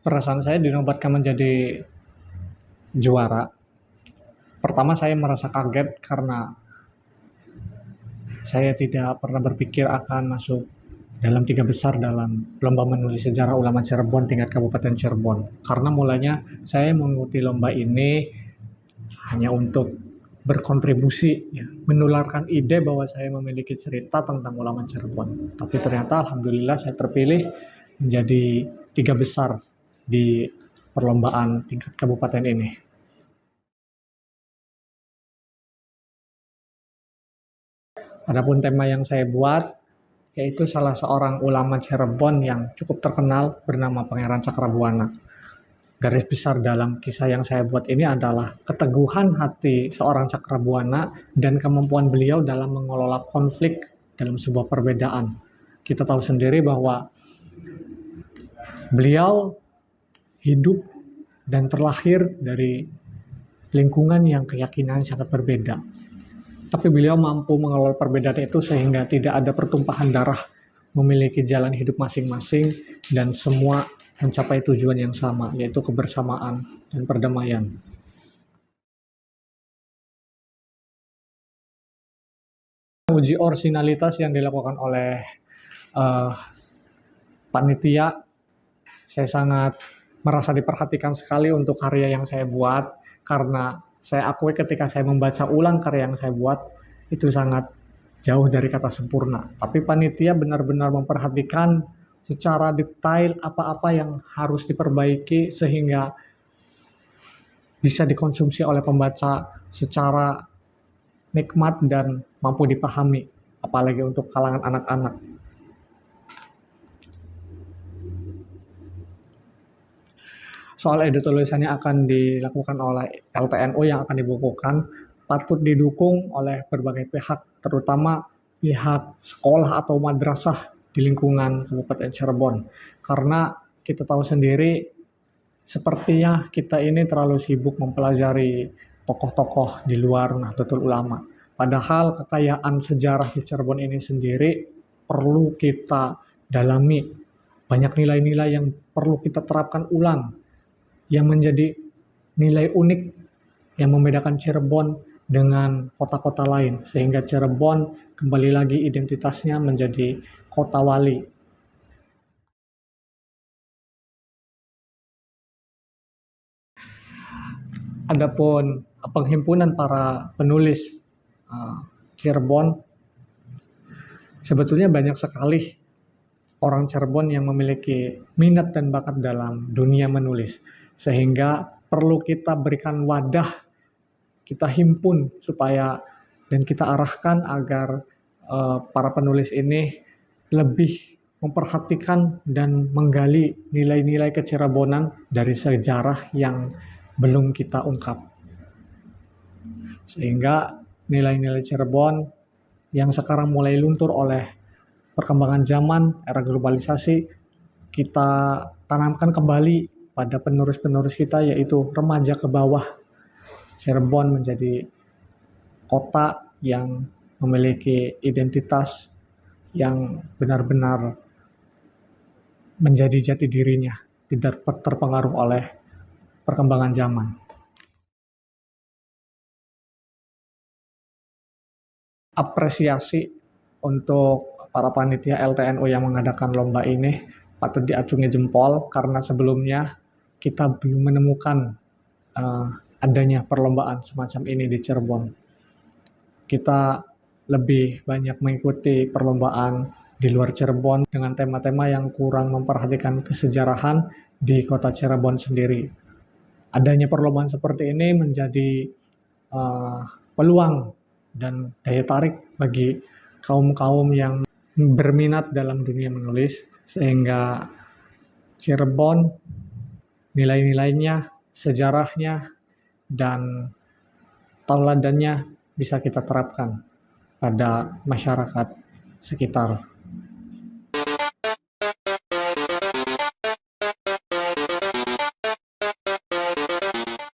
Perasaan saya dinobatkan menjadi juara. Pertama saya merasa kaget karena saya tidak pernah berpikir akan masuk dalam 3 besar dalam lomba menulis sejarah ulama Cirebon tingkat Kabupaten Cirebon. Karena mulanya saya mengikuti lomba ini hanya untuk berkontribusi, ya, menularkan ide bahwa saya memiliki cerita tentang ulama Cirebon. Tapi ternyata alhamdulillah saya terpilih menjadi 3 besar di perlombaan tingkat kabupaten ini. Adapun tema yang saya buat yaitu salah seorang ulama Cirebon yang cukup terkenal bernama Pangeran Cakrabuana. Garis besar dalam kisah yang saya buat ini adalah keteguhan hati seorang Cakrabuana dan kemampuan beliau dalam mengelola konflik dalam sebuah perbedaan. Kita tahu sendiri bahwa beliau hidup dan terlahir dari lingkungan yang keyakinan sangat berbeda. Tapi beliau mampu mengelola perbedaan itu sehingga tidak ada pertumpahan darah, memiliki jalan hidup masing-masing, dan semua mencapai tujuan yang sama, yaitu kebersamaan dan perdamaian. Uji orisinalitas yang dilakukan oleh panitia, saya sangat merasa diperhatikan sekali untuk karya yang saya buat, karena saya akui ketika saya membaca ulang karya yang saya buat, itu sangat jauh dari kata sempurna. Tapi panitia benar-benar memperhatikan secara detail apa-apa yang harus diperbaiki sehingga bisa dikonsumsi oleh pembaca secara nikmat dan mampu dipahami, apalagi untuk kalangan anak-anak. Soal ide tulisannya akan dilakukan oleh LTNU yang akan dibukukan, patut didukung oleh berbagai pihak, terutama pihak sekolah atau madrasah di lingkungan Kabupaten Cirebon. Karena kita tahu sendiri, sepertinya kita ini terlalu sibuk mempelajari tokoh-tokoh di luar Nahdlatul Ulama. Padahal kekayaan sejarah di Cirebon ini sendiri perlu kita dalami. Banyak nilai-nilai yang perlu kita terapkan ulang, yang menjadi nilai unik yang membedakan Cirebon dengan kota-kota lain, sehingga Cirebon kembali lagi identitasnya menjadi kota wali. Adapun penghimpunan para penulis Cirebon, sebetulnya banyak sekali orang Cirebon yang memiliki minat dan bakat dalam dunia menulis, sehingga perlu kita berikan wadah, kita himpun supaya dan kita arahkan agar para penulis ini lebih memperhatikan dan menggali nilai-nilai kecirebonan dari sejarah yang belum kita ungkap. Sehingga nilai-nilai Cirebon yang sekarang mulai luntur oleh perkembangan zaman, era globalisasi, kita tanamkan kembali pada penerus-penerus kita, yaitu remaja ke bawah. Cirebon menjadi kota yang memiliki identitas yang benar-benar menjadi jati dirinya, tidak terpengaruh oleh perkembangan zaman. Apresiasi untuk para panitia LTNU yang mengadakan lomba ini patut diacungi jempol, karena sebelumnya kita belum menemukan adanya perlombaan semacam ini di Cirebon. Kita lebih banyak mengikuti perlombaan di luar Cirebon dengan tema-tema yang kurang memperhatikan kesejarahan di kota Cirebon sendiri. Adanya perlombaan seperti ini menjadi peluang dan daya tarik bagi kaum-kaum yang berminat dalam dunia menulis, sehingga Cirebon, nilai-nilainya, sejarahnya, dan tauladannya bisa kita terapkan pada masyarakat sekitar.